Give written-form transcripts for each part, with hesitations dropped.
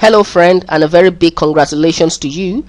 Hello friend, and a very big congratulations to you.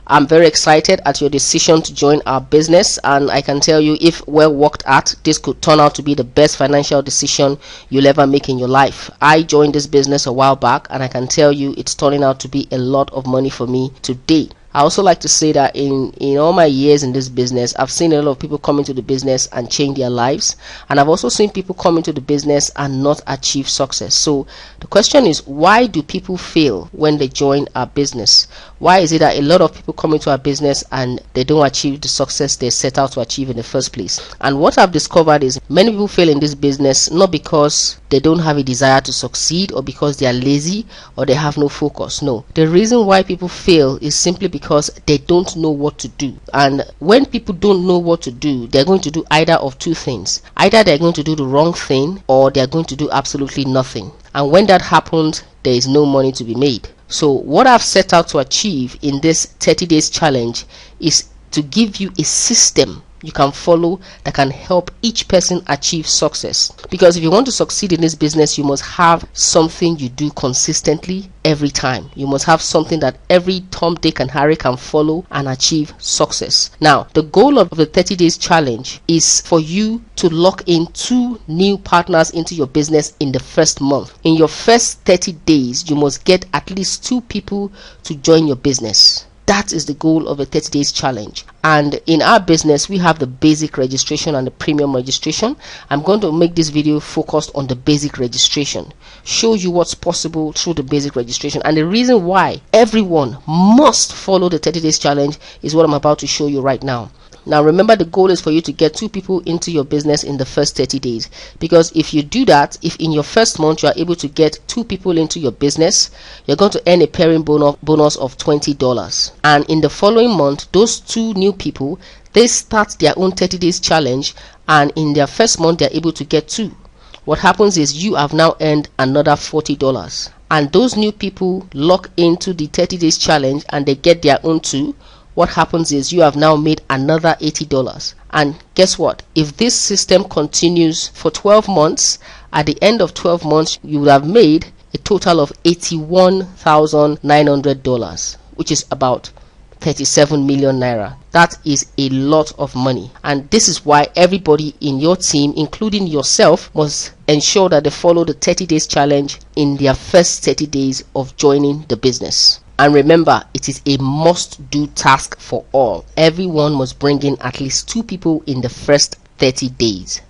I'm very excited at your decision to join our business, and I can tell you, if well worked at, this could turn out to be the best financial decision you'll ever make in your life. I joined this business a while back, and I can tell you it's turning out to be a lot of money for me today. I also like to say that in all my years in this business, I've seen a lot of people come into the business and change their lives, and I've also seen people come into the business and not achieve success. So the question is, why do people fail when they join our business? Why is it that a lot of people come into our business and they don't achieve the success they set out to achieve in the first place? And what I've discovered is many people fail in this business not because they don't have a desire to succeed or because they are lazy or they have no focus. No, the reason why people fail is simply because they don't know what to do. And when people don't know what to do, they're going to do either of two things. Either they're going to do the wrong thing, or they're going to do absolutely nothing. And when that happens, there is no money to be made. So what I've set out to achieve in this 30 days challenge is to give you a system you can follow that can help each person achieve success. Because if you want to succeed in this business, you must have something you do consistently every time. You must have something that every Tom, Dick and Harry can follow and achieve success. Now, the goal of the 30 days challenge is for you to lock in 2 new partners into your business in the first month. In your first 30 days, you must get at least 2 people to join your business. That is the goal of a 30 days challenge. And in our business, we have the basic registration and the premium registration. I'm going to make this video focused on the basic registration, show you what's possible through the basic registration. And the reason why everyone must follow the 30 days challenge is what I'm about to show you right now. Now remember, the goal is for you to get 2 people into your business in the first 30 days. Because if you do that, if in your first month you are able to get 2 people into your business, you're going to earn a pairing bonus of $20. And in the following month, those 2 new people, they start their own 30 days challenge, and in their first month they're able to get 2. What happens is you have now earned another $40. And those new people lock into the 30 days challenge and they get their own 2. What happens is you have now made another $80. And guess what? If this system continues for 12 months, at the end of 12 months, you would have made a total of $81,900, which is about 37 million naira. That is a lot of money. And this is why everybody in your team, including yourself, must ensure that they follow the 30 days challenge in their first 30 days of joining the business. And remember, it is a must-do task for all. Everyone must bring in at least 2 people in the first 30 days.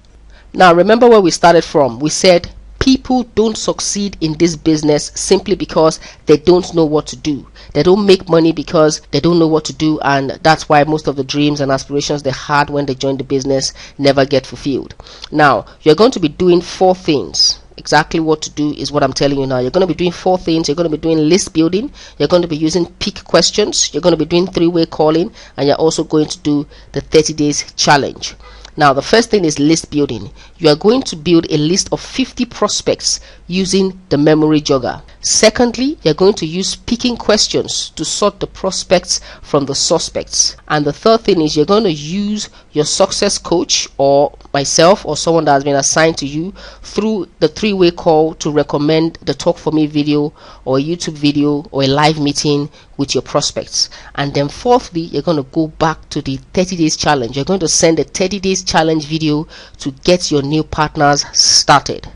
Now, remember where we started from. We said people don't succeed in this business simply because they don't know what to do. They don't make money because they don't know what to do, and that's why most of the dreams and aspirations they had when they joined the business never get fulfilled. Now, you're going to be doing 4 things. Exactly what to do is what I'm telling you now. You're going to be doing 4 things. You're going to be doing list building. You're going to be using pick questions. You're going to be doing 3-way calling, and you're also going to do the 30 days challenge. Now, the first thing is list building. You are going to build a list of 50 prospects using the memory jogger. Secondly, you're going to use picking questions to sort the prospects from the suspects. And the third thing is you're going to use your success coach or myself or someone that has been assigned to you through the 3-way call to recommend the Talk For Me video or a YouTube video or a live meeting with your prospects. And then fourthly, you're going to go back to the 30 days challenge. You're going to send a 30 days challenge video to get your new partners started.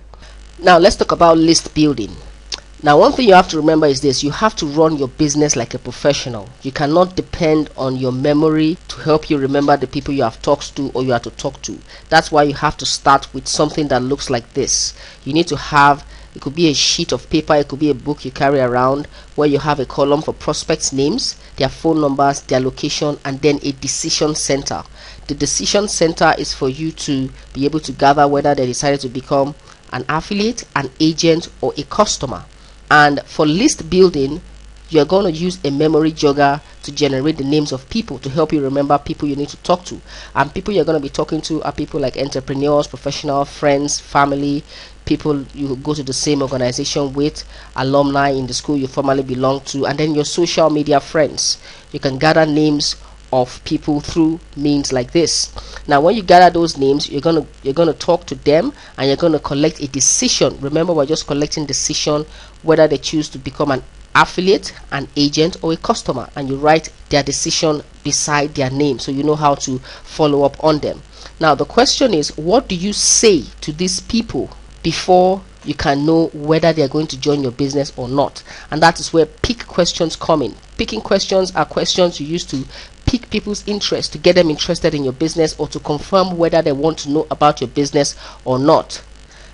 Now let's talk about list building. Now, one thing you have to remember is this: you have to run your business like a professional. You cannot depend on your memory to help you remember the people you have talked to or you have to talk to. That's why you have to start with something that looks like this. You need to have, it could be a sheet of paper, it could be a book you carry around, where you have a column for prospects' names, their phone numbers, their location, and then a decision center. The decision center is for you to be able to gather whether they decided to become an affiliate, an agent, or a customer. And for list building, you're going to use a memory jogger to generate the names of people to help you remember people you need to talk to. And people you're going to be talking to are people like entrepreneurs, professional, friends, family, people you go to the same organization with, alumni in the school you formerly belong to, and then your social media friends. You can gather names of people through means like this. Now, when you gather those names, you're gonna talk to them and you're gonna collect a decision. Remember, we're just collecting decision whether they choose to become an affiliate, an agent, or a customer, and you write their decision beside their name so you know how to follow up on them. Now the question is, what do you say to these people before you can know whether they are going to join your business or not? And that is where pick questions come in. Picking questions are questions you use to pique people's interest, to get them interested in your business, or to confirm whether they want to know about your business or not.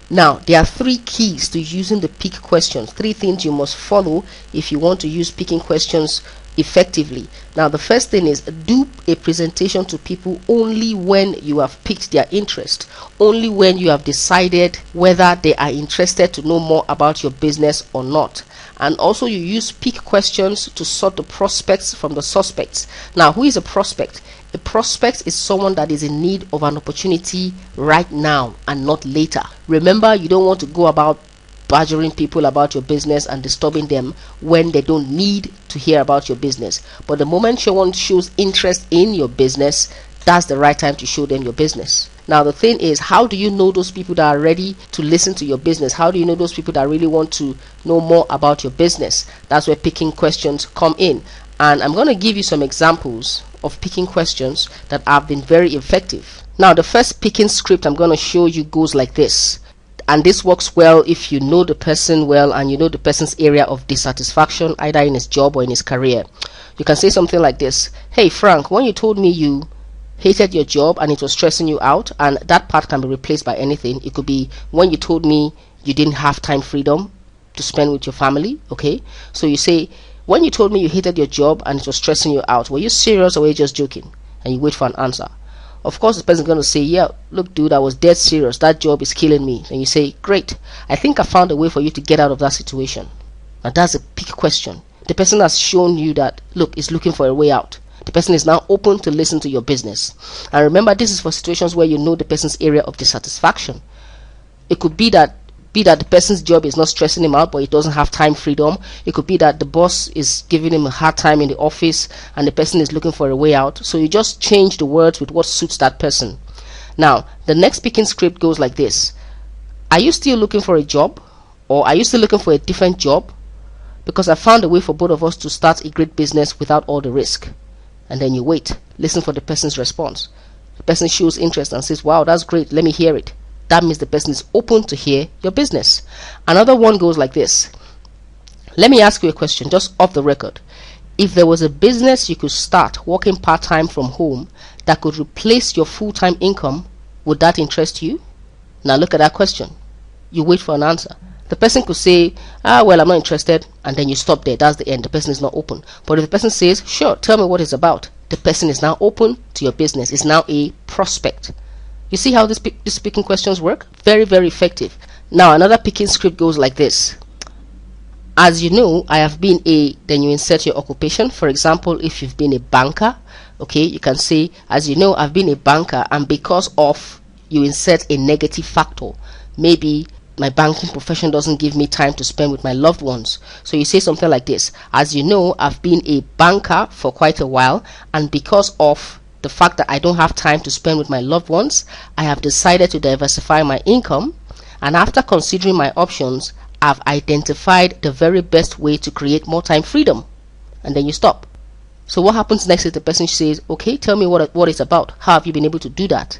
Now, there are 3 keys to using the pick questions, 3 things you must follow if you want to use picking questions effectively. Now, the first thing is, do a presentation to people only when you have piqued their interest, only when you have decided whether they are interested to know more about your business or not. And also, you use pick questions to sort the prospects from the suspects. Now, who is a prospect? A prospect is someone that is in need of an opportunity right now and not later. Remember, you don't want to go about badgering people about your business and disturbing them when they don't need to hear about your business. But the moment someone shows interest in your business, that's the right time to show them your business. Now the thing is, how do you know those people that are ready to listen to your business? How do you know those people that really want to know more about your business? That's where picking questions come in. And I'm going to give you some examples of picking questions that have been very effective. Now the first picking script I'm going to show you goes like this. And this works well if you know the person well and you know the person's area of dissatisfaction, either in his job or in his career. You can say something like this: hey Frank, when you told me you hated your job and it was stressing you out, and that part can be replaced by anything. It could be when you told me you didn't have time freedom to spend with your family. Okay, so you say, when you told me you hated your job and it was stressing you out, were you serious or were you just joking? And you wait for an answer. Of course, the person is going to say, yeah, look dude, I was dead serious, that job is killing me. And you say, great, I think I found a way for you to get out of that situation. And that's a pick question. The person has shown you that, look, is looking for a way out. The person is now open to listen to your business. And remember, this is for situations where you know the person's area of dissatisfaction. It could be that the person's job is not stressing him out, but he doesn't have time freedom. It could be that the boss is giving him a hard time in the office and the person is looking for a way out. So you just change the words with what suits that person. Now, the next picking script goes like this. Are you still looking for a job? Or are you still looking for a different job? Because I found a way for both of us to start a great business without all the risk. And then you wait, listen for the person's response. The person shows interest and says, wow, that's great, let me hear it. That means the person is open to hear your business. Another one goes like this. Let me ask you a question, just off the record. If there was a business you could start working part-time from home that could replace your full-time income, would that interest you? Now look at that question. You wait for an answer. The person could say, well, I'm not interested, and then you stop there. That's the end. The person is not open. But if the person says, sure, tell me what it's about, the person is now open to your business. It's now a prospect. You see how these picking questions work? Very, very effective. Now, another picking script goes like this. As you know, I have been then you insert your occupation. For example, if you've been a banker, okay, you can say, as you know, I've been a banker, and because of, you insert a negative factor. Maybe my banking profession doesn't give me time to spend with my loved ones. So you say something like this. As you know, I've been a banker for quite a while, and because of the fact that I don't have time to spend with my loved ones, I have decided to diversify my income, and after considering my options, I've identified the very best way to create more time freedom. And then you stop. So what happens next is the person says, okay, tell me what it's about. How have you been able to do that?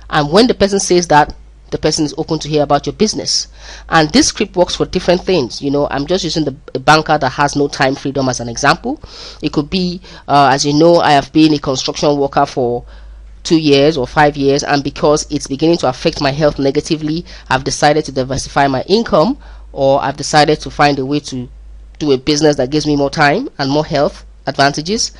And when the person says that, the person is open to hear about your business. And this script works for different things. You know, I'm just using the banker that has no time freedom as an example. It could be, as you know, I have been a construction worker for 2 years or 5 years, and because it's beginning to affect my health negatively, I've decided to diversify my income, or I've decided to find a way to do a business that gives me more time and more health advantages.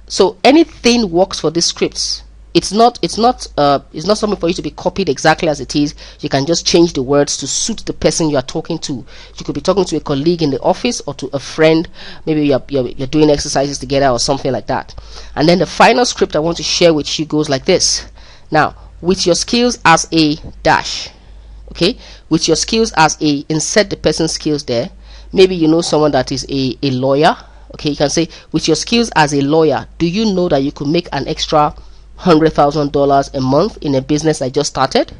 So anything works for these scripts. It's not something for you to be copied exactly as it is. You can just change the words to suit the person you are talking to. You could be talking to a colleague in the office or to a friend. Maybe you're doing exercises together or something like that. And then the final script I want to share with you goes like this. Now, with your skills as a dash, okay, with your skills as a, insert the person's skills there. Maybe you know someone that is a lawyer. Okay, you can say, with your skills as a lawyer, do you know that you could make an extra $100,000 a month in a business I just started?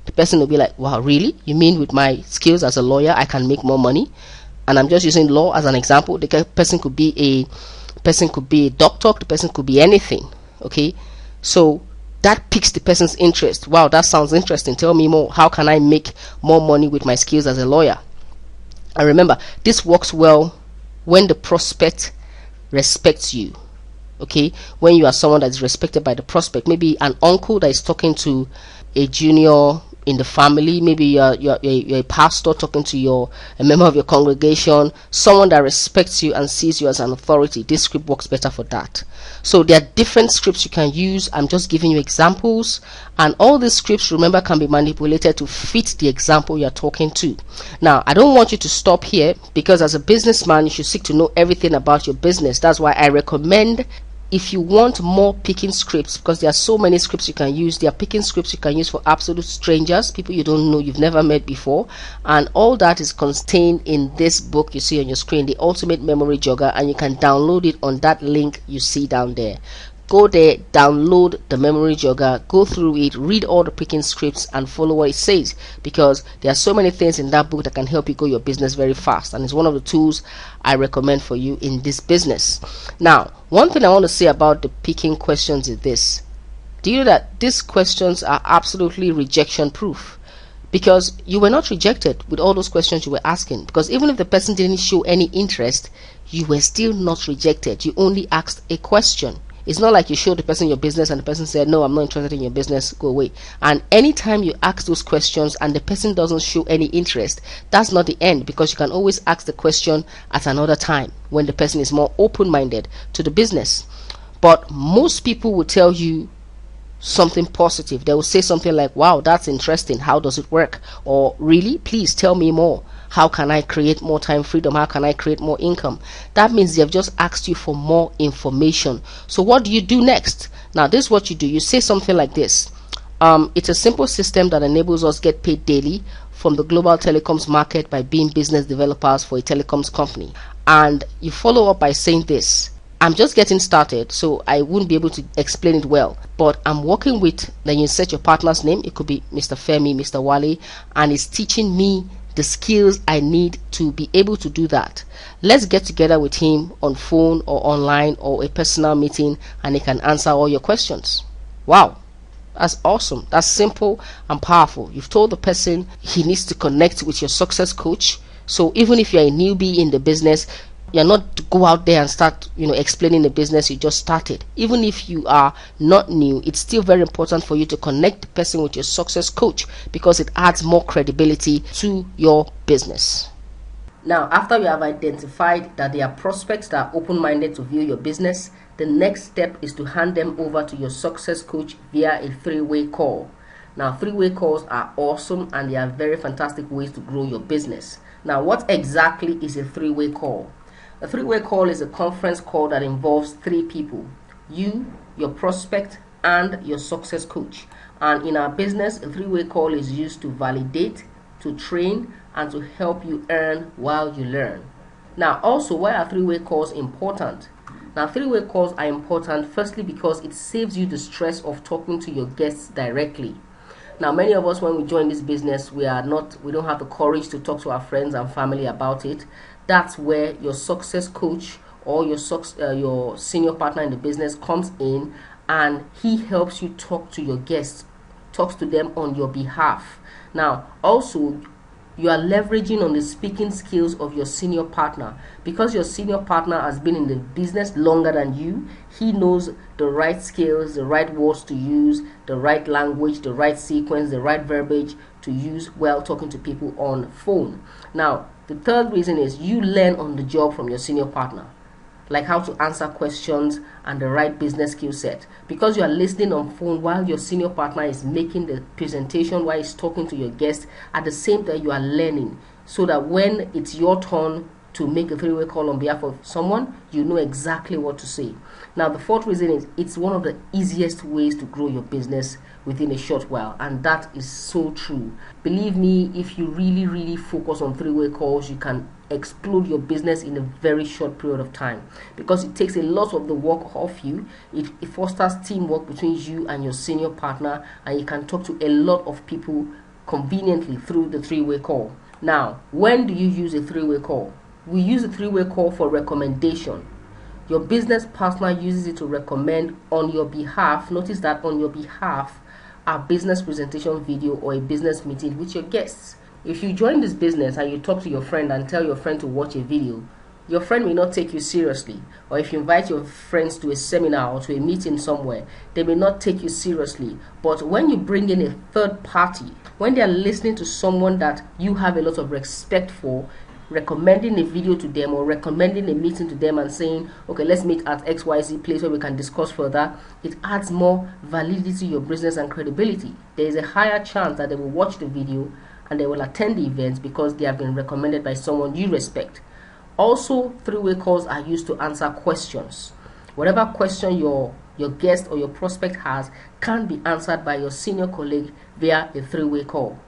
The person will be like, wow, really? You mean with my skills as a lawyer I can make more money? and I'm just using law as an example. The person could be a doctor, the person could be anything. Okay, so that piques the person's interest. Wow, that sounds interesting. Tell me more. How can I make more money with my skills as a lawyer? And remember, this works well when the prospect respects you. Okay, when you are someone that is respected by the prospect, maybe an uncle that is talking to a junior in the family, maybe you're a pastor talking to a member of your congregation, someone that respects you and sees you as an authority. This script works better for that. So there are different scripts you can use. I'm just giving you examples, and all these scripts, remember, can be manipulated to fit the example you're talking to. Now, I don't want you to stop here, because as a businessman you should seek to know everything about your business. That's why I recommend, if you want more picking scripts, because there are so many scripts you can use, there are picking scripts you can use for absolute strangers, people you don't know, you've never met before, and all that is contained in this book you see on your screen, The Ultimate Memory Jogger, and you can download it on that link you see down there. Go there, download the memory jogger, go through it, read all the picking scripts and follow what it says, because there are so many things in that book that can help you grow your business very fast, and it's one of the tools I recommend for you in this business. Now, one thing I want to say about the picking questions is this. Do you know that these questions are absolutely rejection proof? Because you were not rejected with all those questions you were asking, because even if the person didn't show any interest, you were still not rejected. You only asked a question. It's not like you showed the person your business and the person said, no, I'm not interested in your business, go away. And anytime you ask those questions and the person doesn't show any interest, that's not the end, because you can always ask the question at another time when the person is more open-minded to the business. But most people will tell you something positive. They will say something like, wow, that's interesting, how does it work? Or, really, please tell me more. How can I create more time freedom? How can I create more income? That means they have just asked you for more information. So what do you do next? Now, this is what you do. You say something like this. It's a simple system that enables us get paid daily from the global telecoms market by being business developers for a telecoms company. And you follow up by saying this. I'm just getting started, so I wouldn't be able to explain it well, but I'm working with, then you set your partner's name. It could be Mr. Femi, Mr. Wale, and he's teaching me the skills I need to be able to do that. Let's get together with him on phone or online or a personal meeting, and he can answer all your questions. Wow, that's awesome. That's simple and powerful. You've told the person he needs to connect with your success coach. So even if you're a newbie in the business, you're not to go out there and start explaining the business you just started. Even if you are not new, it's still very important for you to connect the person with your success coach, because it adds more credibility to your business. Now, after you have identified that there are prospects that are open-minded to view your business, the next step is to hand them over to your success coach via a three-way call. Now, three-way calls are awesome, and they are very fantastic ways to grow your business. Now, what exactly is a three-way call? A three-way call is a conference call that involves three people: you, your prospect, and your success coach. And in our business, a three-way call is used to validate, to train, and to help you earn while you learn. Now, also, why are three-way calls important? Now, three-way calls are important firstly because it saves you the stress of talking to your guests directly. Now, many of us, when we join this business, we don't have the courage to talk to our friends and family about it. That's where your success coach or your senior partner in the business comes in, and he helps you talk to your guests, talks to them on your behalf. Now, also, you are leveraging on the speaking skills of your senior partner, because your senior partner has been in the business longer than you. He knows the right skills, the right words to use, the right language, the right sequence, the right verbiage to use while talking to people on phone. Now, the third reason is you learn on the job from your senior partner, like how to answer questions and the right business skill set, because you are listening on phone while your senior partner is making the presentation, while he's talking to your guest. At the same time, you are learning, so that when it's your turn to make a three-way call on behalf of someone, you know exactly what to say. Now, the fourth reason is it's one of the easiest ways to grow your business within a short while, and that is so true. Believe me, if you really focus on three-way calls, you can explode your business in a very short period of time, because it takes a lot of the work off you. It fosters teamwork between you and your senior partner, and you can talk to a lot of people conveniently through the three-way call. Now, when do you use a three-way call? We use a three-way call for recommendation. Your business partner uses it to recommend on your behalf. Notice that on your behalf, a business presentation video or a business meeting with your guests. If you join this business and you talk to your friend and tell your friend to watch a video, your friend may not take you seriously. Or if you invite your friends to a seminar or to a meeting somewhere, they may not take you seriously. But when you bring in a third party, when they are listening to someone that you have a lot of respect for, recommending a video to them or recommending a meeting to them and saying, okay, let's meet at XYZ place where we can discuss further, it adds more validity to your business and credibility. There is a higher chance that they will watch the video and they will attend the event because they have been recommended by someone you respect. Also, three-way calls are used to answer questions. Whatever question your guest or your prospect has can be answered by your senior colleague via a three-way call.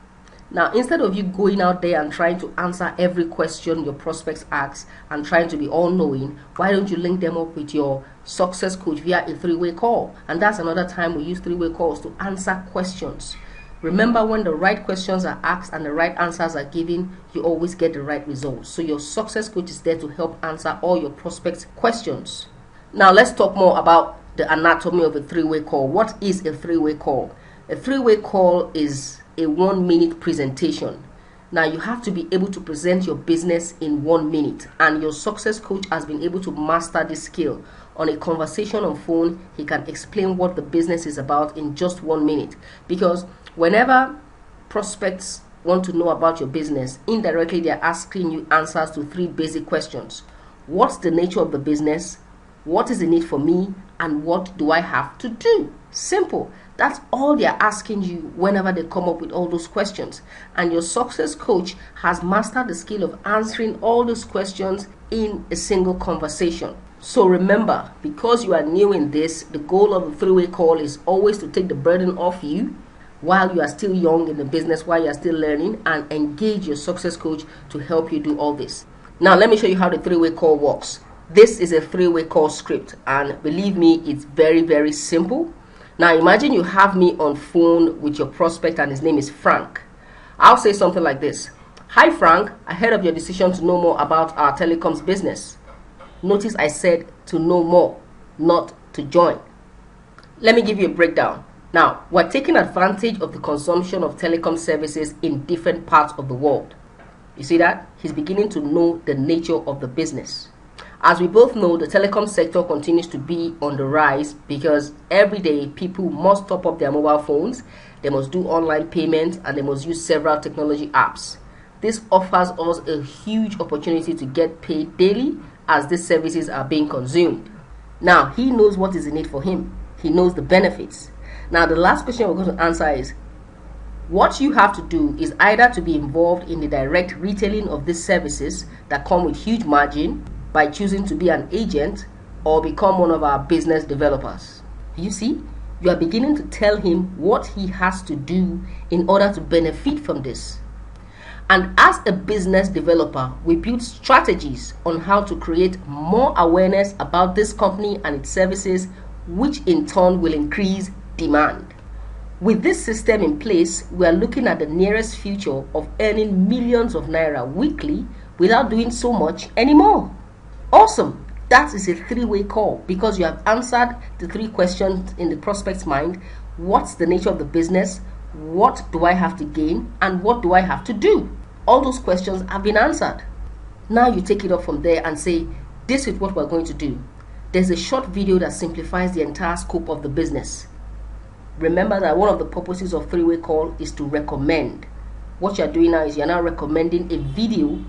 Now, instead of you going out there and trying to answer every question your prospects ask and trying to be all-knowing, why don't you link them up with your success coach via a three-way call? And that's another time we use three-way calls to answer questions. Remember, when the right questions are asked and the right answers are given, you always get the right results. So your success coach is there to help answer all your prospects' questions. Now, let's talk more about the anatomy of a three-way call. What is a three-way call? A three-way call is a 1 minute presentation. Now, you have to be able to present your business in 1 minute, and your success coach has been able to master this skill. On a conversation on phone, he can explain what the business is about in just 1 minute, because whenever prospects want to know about your business, indirectly they are asking you answers to 3 basic questions. What's the nature of the business? What is the need for me? And what do I have to do? Simple. That's all they are asking you whenever they come up with all those questions. And your success coach has mastered the skill of answering all those questions in a single conversation. So remember, because you are new in this, the goal of the three-way call is always to take the burden off you while you are still young in the business, while you are still learning, and engage your success coach to help you do all this. Now, let me show you how the three-way call works. This is a three-way call script, and believe me, it's very, very simple. Now, imagine you have me on phone with your prospect and his name is Frank. I'll say something like this. Hi, Frank. I heard of your decision to know more about our telecoms business. Notice I said to know more, not to join. Let me give you a breakdown. Now, we're taking advantage of the consumption of telecom services in different parts of the world. You see that? He's beginning to know the nature of the business. As we both know, the telecom sector continues to be on the rise because every day people must top up their mobile phones, they must do online payments, and they must use several technology apps. This offers us a huge opportunity to get paid daily as these services are being consumed. Now, he knows what is in it for him. He knows the benefits. Now, the last question we're going to answer is, what you have to do is either to be involved in the direct retailing of these services that come with huge margin, by choosing to be an agent, or become one of our business developers. You see, you are beginning to tell him what he has to do in order to benefit from this. And as a business developer, we build strategies on how to create more awareness about this company and its services, which in turn will increase demand. With this system in place, we are looking at the nearest future of earning millions of naira weekly without doing so much anymore. Awesome. That is a three-way call because you have answered the 3 questions in the prospect's mind. What's the nature of the business? What do I have to gain? And what do I have to do? All those questions have been answered. Now you take it up from there and say, this is what we're going to do. There's a short video that simplifies the entire scope of the business. Remember that one of the purposes of three-way call is to recommend. What you're doing now is you're now recommending a video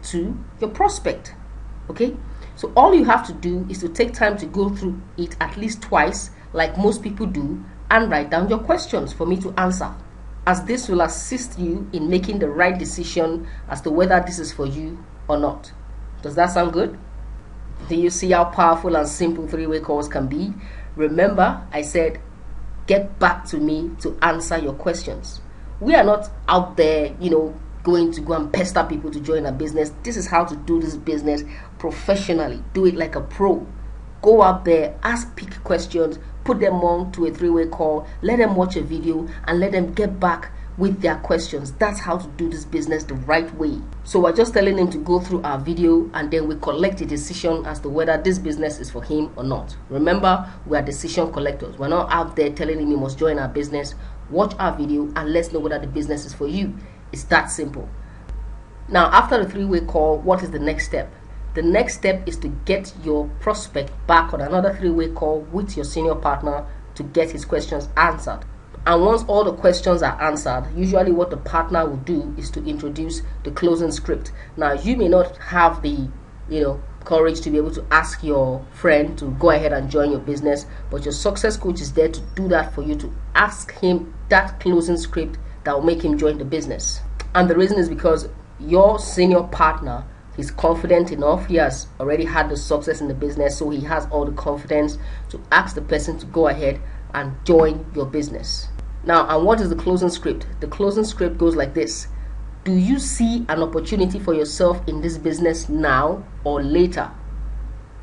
to your prospect. Okay? So all you have to do is to take time to go through it at least twice, like most people do, and write down your questions for me to answer, as this will assist you in making the right decision as to whether this is for you or not. Does that sound good? Do you see how powerful and simple three-way calls can be? Remember, I said, get back to me to answer your questions. We are not out there, going to go and pester people to join a business. This is how to do this business professionally. Do it like a pro. Go out there, ask pick questions, put them on to a three-way call, let them watch a video, and let them get back with their questions. That's how to do this business the right way. So we're just telling him to go through our video, and then we collect a decision as to whether this business is for him or not. Remember, we are decision collectors. We're not out there telling him he must join our business. Watch our video and let's know whether the business is for you. It's that simple. Now, after the three-way call, what is the next step? The next step is to get your prospect back on another three-way call with your senior partner to get his questions answered. And once all the questions are answered, usually what the partner will do is to introduce the closing script. Now, you may not have the courage to be able to ask your friend to go ahead and join your business, but your success coach is there to do that for you, to ask him that closing script that will make him join the business. And the reason is because your senior partner is confident enough. He has already had the success in the business, so he has all the confidence to ask the person to go ahead and join your business. Now, and what is the closing script? The closing script goes like this: do you see an opportunity for yourself in this business now or later?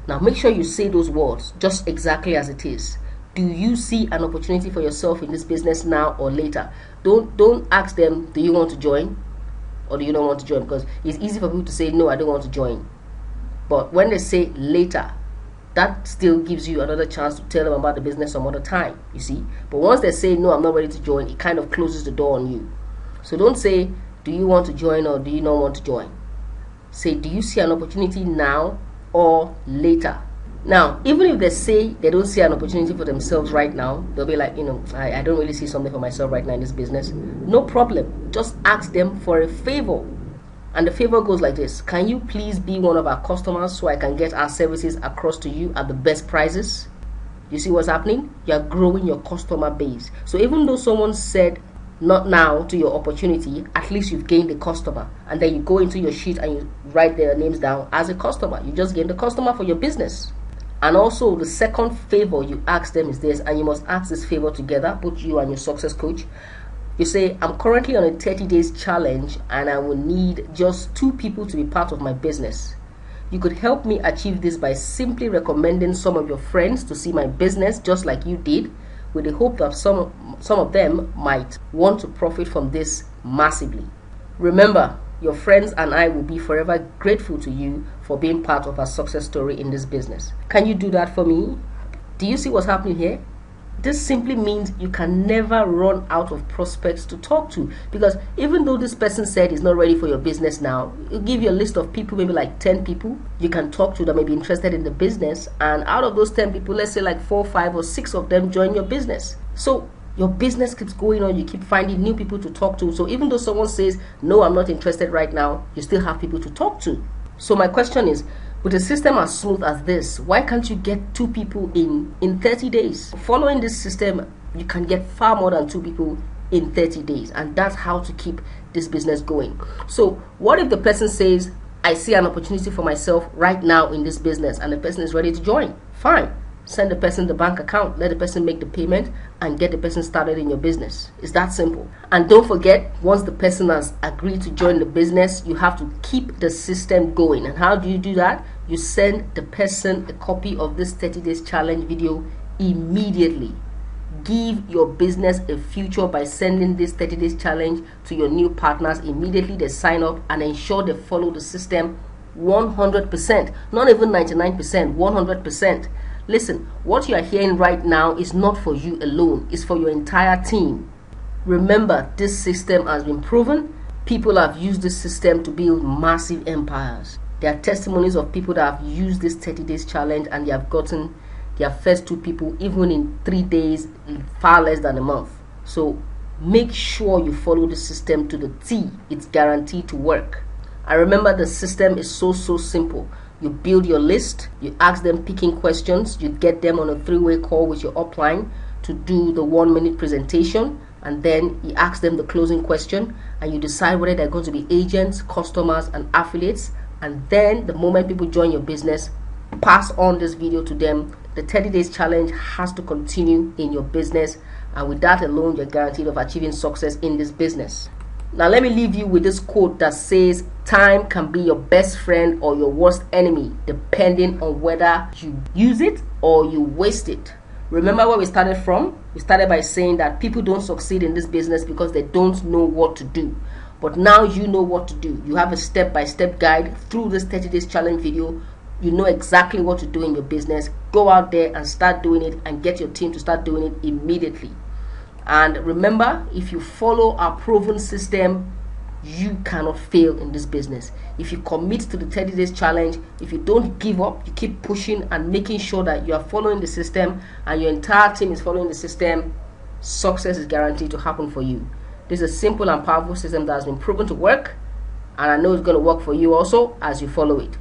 Now, make sure you say those words just exactly as it is. Do you see an opportunity for yourself in this business now or later? Don't ask them, do you want to join or do you not want to join? Because it's easy for people to say, no, I don't want to join. But when they say later, that still gives you another chance to tell them about the business some other time, you see. But once they say, no, I'm not ready to join, it kind of closes the door on you. So don't say, do you want to join or do you not want to join? Say, do you see an opportunity now or later? Now, even if they say they don't see an opportunity for themselves right now, they'll be like, I don't really see something for myself right now in this business. No problem. Just ask them for a favor. And the favor goes like this: can you please be one of our customers so I can get our services across to you at the best prices? You see what's happening? You're growing your customer base. So even though someone said not now to your opportunity, at least you've gained a customer. And then you go into your sheet and you write their names down as a customer. You just gained a customer for your business. And also, the second favor you ask them is this, and you must ask this favor together, both you and your success coach. You say, I'm currently on a 30 days challenge and I will need just 2 people to be part of my business. You could help me achieve this by simply recommending some of your friends to see my business just like you did, with the hope that some of them might want to profit from this massively. Remember, your friends and I will be forever grateful to you for being part of our success story in this business. Can you do that for me? Do you see what's happening here? This simply means you can never run out of prospects to talk to, because even though this person said he's not ready for your business now, it'll give you a list of people, maybe like 10 people you can talk to that may be interested in the business, and out of those 10 people, let's say like 4, 5 or 6 of them join your business. So your business keeps going on, you keep finding new people to talk to. So even though someone says, no, I'm not interested right now, you still have people to talk to. So my question is, with a system as smooth as this, why can't you get 2 people in 30 days? Following this system, you can get far more than 2 people in 30 days. And that's how to keep this business going. So what if the person says, I see an opportunity for myself right now in this business, and the person is ready to join? Fine. Send the person the bank account, let the person make the payment, and get the person started in your business. It's that simple. And don't forget, once the person has agreed to join the business, you have to keep the system going. And how do you do that? You send the person a copy of this 30 days challenge video immediately. Give your business a future by sending this 30 days challenge to your new partners immediately. They sign up, and ensure they follow the system 100%, not even 99%, 100%. Listen, what you are hearing right now is not for you alone, it's for your entire team. Remember, this system has been proven. People have used this system to build massive empires. There are testimonies of people that have used this 30 days challenge and they have gotten their first 2 people even in 3 days, far less than a month. So make sure you follow the system to the T. It's guaranteed to work. And remember, the system is so simple. You build your list, you ask them picking questions, you get them on a 3-way call with your upline to do the 1-minute presentation, and then you ask them the closing question, and you decide whether they're going to be agents, customers, and affiliates. And then the moment people join your business, pass on this video to them. The 30 days challenge has to continue in your business, and with that alone, you're guaranteed of achieving success in this business. Now let me leave you with this quote that says, time can be your best friend or your worst enemy, depending on whether you use it or you waste it. Remember where we started from? We started by saying that people don't succeed in this business because they don't know what to do. But now you know what to do. You have a step-by-step guide through this 30 days challenge video. You know exactly what to do in your business. Go out there and start doing it, and get your team to start doing it immediately. And remember, if you follow our proven system, you cannot fail in this business. If you commit to the 30 days challenge, if you don't give up, you keep pushing and making sure that you are following the system and your entire team is following the system, success is guaranteed to happen for you. This is a simple and powerful system that has been proven to work, and I know it's going to work for you also as you follow it.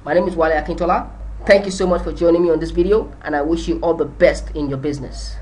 My name is Wale Akintola. Thank you so much for joining me on this video, and I wish you all the best in your business.